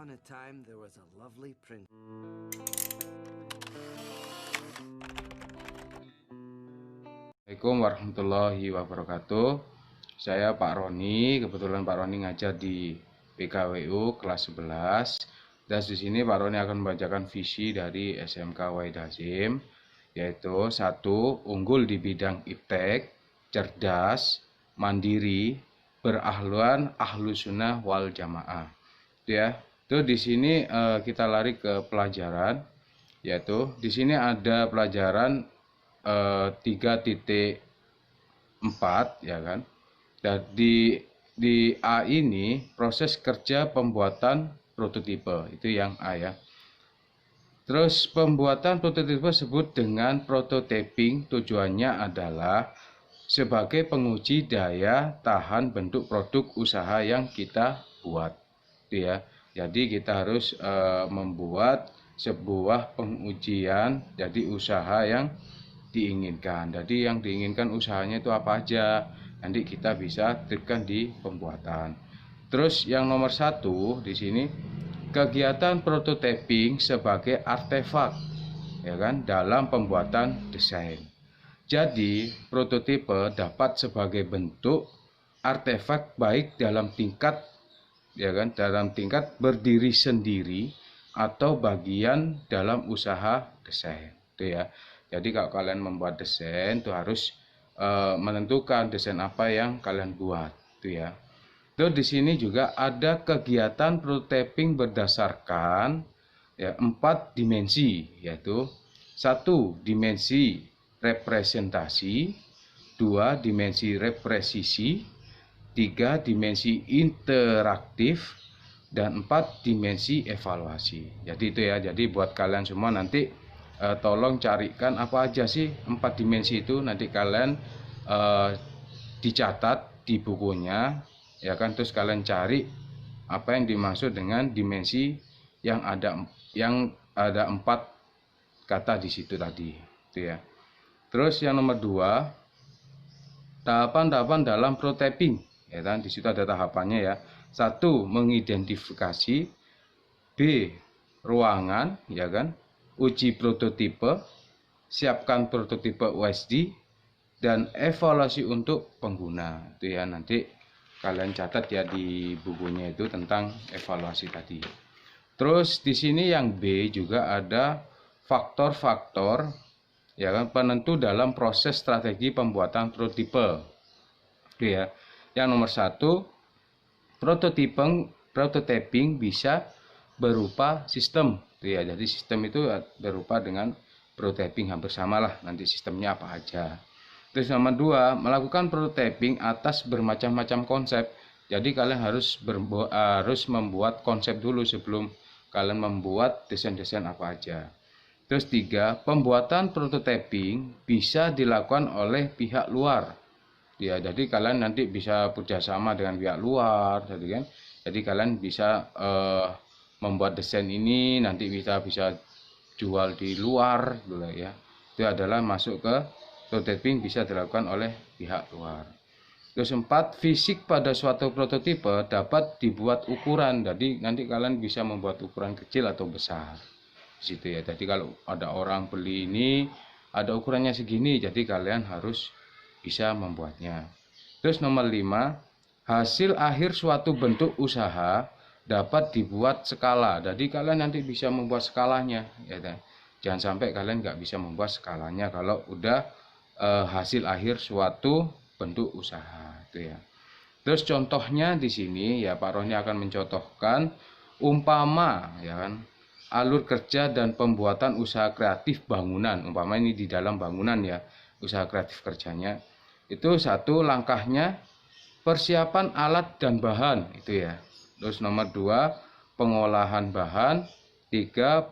upon a time there was a lovely prince. Assalamualaikum warahmatullahi wabarakatuh. Saya Pak Roni, kebetulan Pak Roni ngajar di PKWU kelas 11. Dan di sini Pak Roni akan membacakan visi dari SMK Wahid Hasyim, yaitu 1. Unggul di bidang iptek, cerdas, mandiri, berahluan ahlus sunnah wal jamaah. Ya, itu di sini kita lari ke pelajaran, yaitu di sini ada pelajaran 3.4 ya kan. Dan di A ini proses kerja pembuatan prototipe, itu yang A ya. Terus pembuatan prototipe disebut dengan prototyping, tujuannya adalah sebagai penguji daya tahan bentuk produk usaha yang kita buat, gitu ya. Jadi kita harus membuat sebuah pengujian jadi usaha yang diinginkan. Jadi yang diinginkan usahanya itu apa aja, nanti kita bisa terapkan di pembuatan. Terus yang nomor 1 di sini, kegiatan prototyping sebagai artefak ya kan dalam pembuatan desain. Jadi prototipe dapat sebagai bentuk artefak baik dalam tingkat ya kan, dalam tingkat berdiri sendiri atau bagian dalam usaha desain, itu ya. Jadi kalau kalian membuat desain itu harus menentukan desain apa yang kalian buat, itu ya. Terus di sini juga ada kegiatan prototyping berdasarkan ya 4 dimensi, yaitu 1 dimensi representasi, 2 dimensi represisi, 3 dimensi interaktif, dan 4 dimensi evaluasi. Jadi itu ya. Jadi buat kalian semua nanti tolong carikan apa aja sih 4 dimensi itu, nanti kalian dicatat di bukunya ya kan. Terus kalian cari apa yang dimaksud dengan dimensi yang ada 4 kata di situ tadi, itu ya. Terus yang nomor 2, tahapan-tahapan dalam prototyping ya kan. Di situ ada tahapannya ya. 1. Mengidentifikasi, B. Ruangan ya kan, uji prototipe, siapkan prototipe USD, dan evaluasi untuk pengguna, itu ya. Nanti kalian catat ya di bukunya itu tentang evaluasi tadi. Terus di sini yang B juga ada faktor-faktor ya kan penentu dalam proses strategi pembuatan prototipe, itu ya. Yang nomor 1, prototyping bisa berupa sistem, itu ya. Jadi sistem itu berupa dengan prototyping, hampir sama lah nanti sistemnya apa aja. Terus nomor 2, melakukan prototyping atas bermacam-macam konsep. Jadi kalian harus membuat konsep dulu sebelum kalian membuat desain-desain apa aja. Terus 3, pembuatan prototyping bisa dilakukan oleh pihak luar. Ya, jadi kalian nanti bisa bekerjasama dengan pihak luar, jadi kan. Jadi kalian bisa membuat desain ini nanti bisa jual di luar, gitu ya. Itu adalah masuk ke prototyping bisa dilakukan oleh pihak luar. Terus 4, fisik pada suatu prototipe dapat dibuat ukuran. Jadi nanti kalian bisa membuat ukuran kecil atau besar di situ ya. Jadi kalau ada orang beli ini ada ukurannya segini, jadi kalian harus bisa membuatnya. Terus nomor 5, hasil akhir suatu bentuk usaha dapat dibuat skala. Jadi kalian nanti bisa membuat skalanya ya. Jangan sampai kalian nggak bisa membuat skalanya kalau udah hasil akhir suatu bentuk usaha, itu ya. Terus contohnya di sini ya, Pak Roni akan mencontohkan umpama ya kan alur kerja dan pembuatan usaha kreatif bangunan. Umpama ini di dalam bangunan ya, usaha kreatif kerjanya. Itu 1 langkahnya persiapan alat dan bahan, itu ya. Terus nomor 2, pengolahan bahan, 3,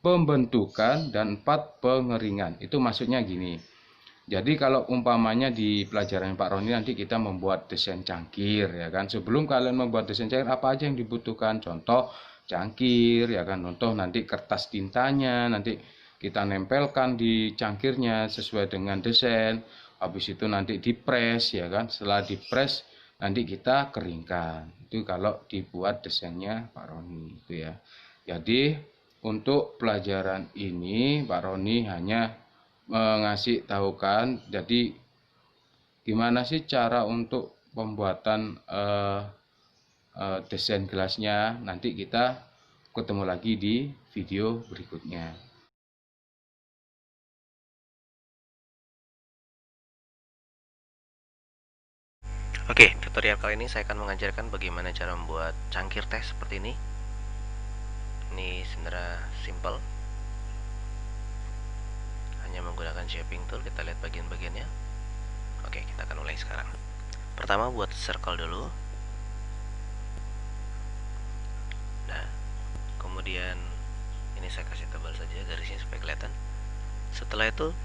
pembentukan, dan 4, pengeringan. Itu maksudnya gini. Jadi kalau umpamanya di pelajaran Pak Roni nanti kita membuat desain cangkir ya kan. Sebelum kalian membuat desain cangkir apa aja yang dibutuhkan? Contoh cangkir ya kan. Contoh nanti kertas tintanya nanti kita nempelkan di cangkirnya sesuai dengan desain. Habis itu nanti dipres ya kan. Setelah dipres nanti kita keringkan. Itu kalau dibuat desainnya Pak Roni itu ya. Jadi untuk pelajaran ini Pak Roni hanya mengasih tahukan jadi gimana sih cara untuk pembuatan desain gelasnya. Nanti kita ketemu lagi di video berikutnya. Oke, tutorial kali ini saya akan mengajarkan bagaimana cara membuat cangkir teh seperti ini. Ini sebenarnya simple, hanya menggunakan shaping tool. Kita lihat bagian-bagiannya. Oke, kita akan mulai sekarang. Pertama, buat circle dulu. Nah, kemudian ini saya kasih tebal saja garisnya supaya kelihatan. Setelah itu,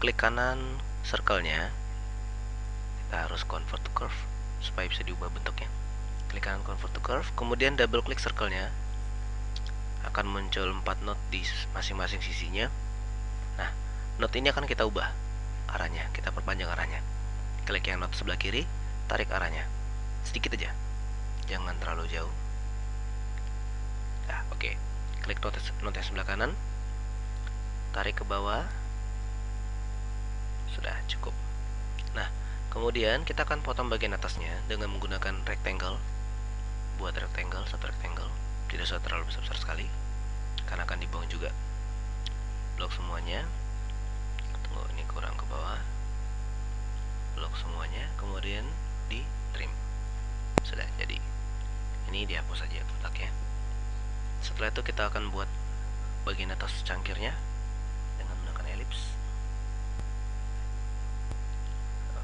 klik kanan circle-nya. Kita harus convert to curve supaya bisa diubah bentuknya. Klik kanan convert to curve, kemudian double klik circle-nya. Akan muncul 4 knot di masing-masing sisinya. Nah, knot ini akan kita ubah arahnya, kita perpanjang arahnya. Klik yang knot sebelah kiri, tarik arahnya sedikit aja, jangan terlalu jauh. Nah, oke. Klik knot yang sebelah kanan, tarik ke bawah. Sudah cukup. Nah, kemudian kita akan potong bagian atasnya dengan menggunakan rectangle. Buat rectangle, satu rectangle. Tidak usah terlalu besar sekali, karena akan dibuang juga. Blok semuanya. Tunggu, ini kurang ke bawah. Blok semuanya, kemudian di trim. Sudah jadi. Ini dihapus saja kotaknya. Setelah itu kita akan buat bagian atas cangkirnya dengan menggunakan elips.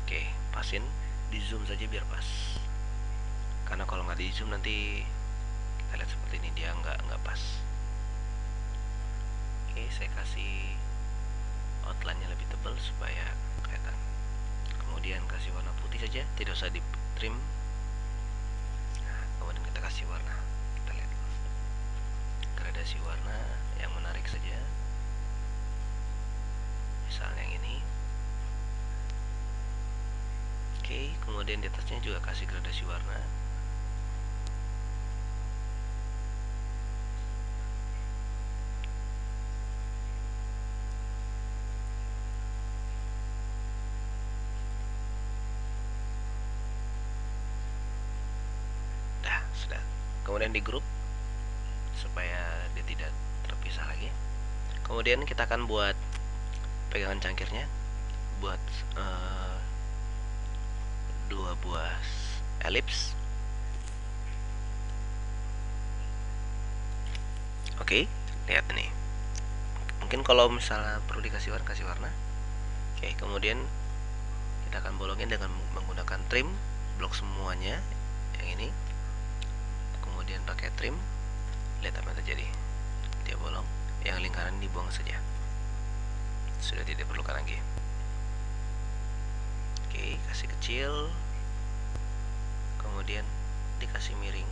Oke, pasin, di zoom saja biar pas. Karena kalau nggak di zoom nanti kita lihat seperti ini, dia nggak pas. Oke, saya kasih outline-nya lebih tebal supaya kelihatan. Kemudian kasih warna putih saja, tidak usah di trim. Nah, kemudian kita kasih warna. Kita lihat gradasi warna yang menarik saja. Misalnya yang ini. Oke, kemudian di atasnya juga kasih gradasi warna. Nah, sudah. Kemudian di grup supaya dia tidak terpisah lagi. Kemudian kita akan buat pegangan cangkirnya, buat 2 buah elips. Oke, lihat nih. Mungkin kalau misalnya perlu dikasih warna, kasih warna. Oke, kemudian kita akan bolongin dengan menggunakan trim blok semuanya yang ini. Kemudian pakai trim. Lihat apa yang terjadi. Dia bolong, yang lingkaran dibuang saja. Sudah tidak diperlukan lagi. Oke, kasih kecil. Kemudian dikasih miring.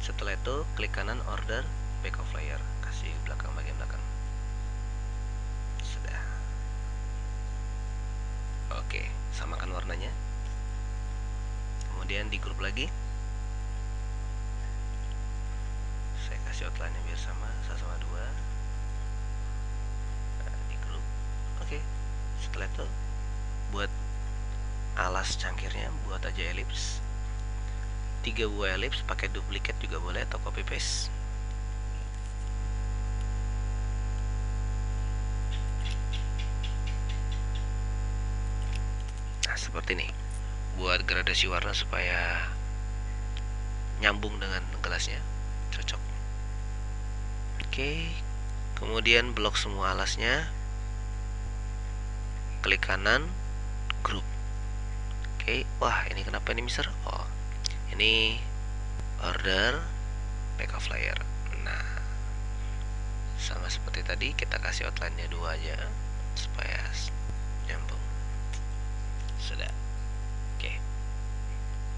Setelah itu klik kanan order back of layer, kasih belakang, bagian belakang. Sudah. Oke, samakan warnanya. Kemudian di grup lagi. Saya kasih outline biar sama, 1 sama 2. Nah, di grup. Oke. Setelah itu buat alas cangkirnya, buat aja elips. 3 buah elips, pakai duplikat juga boleh atau copy paste. Nah, seperti ini. Buat gradasi warna supaya nyambung dengan gelasnya, cocok. Oke, kemudian blok semua alasnya, klik kanan, grup. Oke, wah ini kenapa ini miser? Oh, ini order back of layer. Nah, sama seperti tadi, kita kasih outline-nya 2 aja supaya nyambung. Sudah. Oke,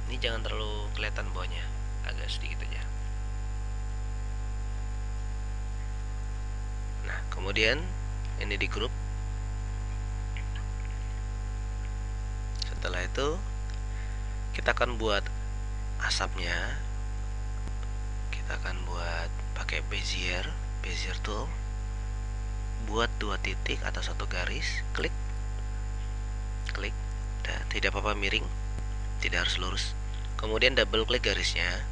ini jangan terlalu kelihatan bawahnya, agak sedikit aja. Nah, kemudian ini di grup. Setelah itu kita akan buat asapnya. Kita akan buat pakai Bezier tool. Buat 2 titik atau 1 garis, klik. Nah, tidak apa-apa miring, tidak harus lurus. Kemudian double klik garisnya.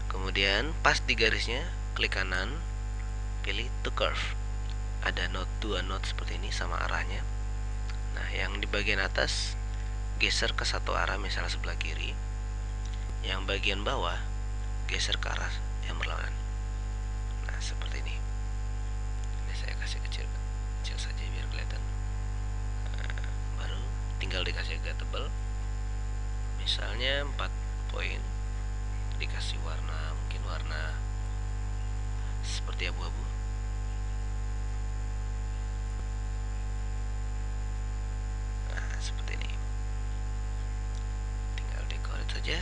Kemudian pas di garisnya, klik kanan, pilih to curve. Ada 2 node seperti ini sama arahnya. Nah, yang di bagian atas geser ke satu arah, misalnya sebelah kiri. Yang bagian bawah geser ke arah yang berlawanan. Nah, seperti ini. Ini saya kasih kecil saja biar kelihatan. Nah, baru tinggal dikasih agak tebal. Misalnya 4 poin. Dikasih warna, mungkin warna seperti abu-abu. Seperti ini. Tinggal dekorate saja.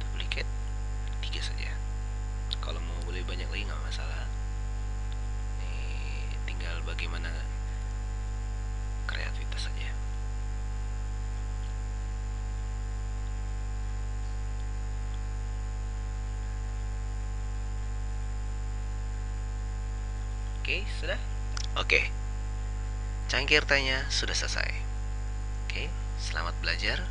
Duplicate 3 saja. Kalau mau boleh banyak lagi nggak masalah. Ini tinggal bagaimana kreativitas saja. Oke, sudah? Oke. Cangkir tehnya sudah selesai. Oke, selamat belajar.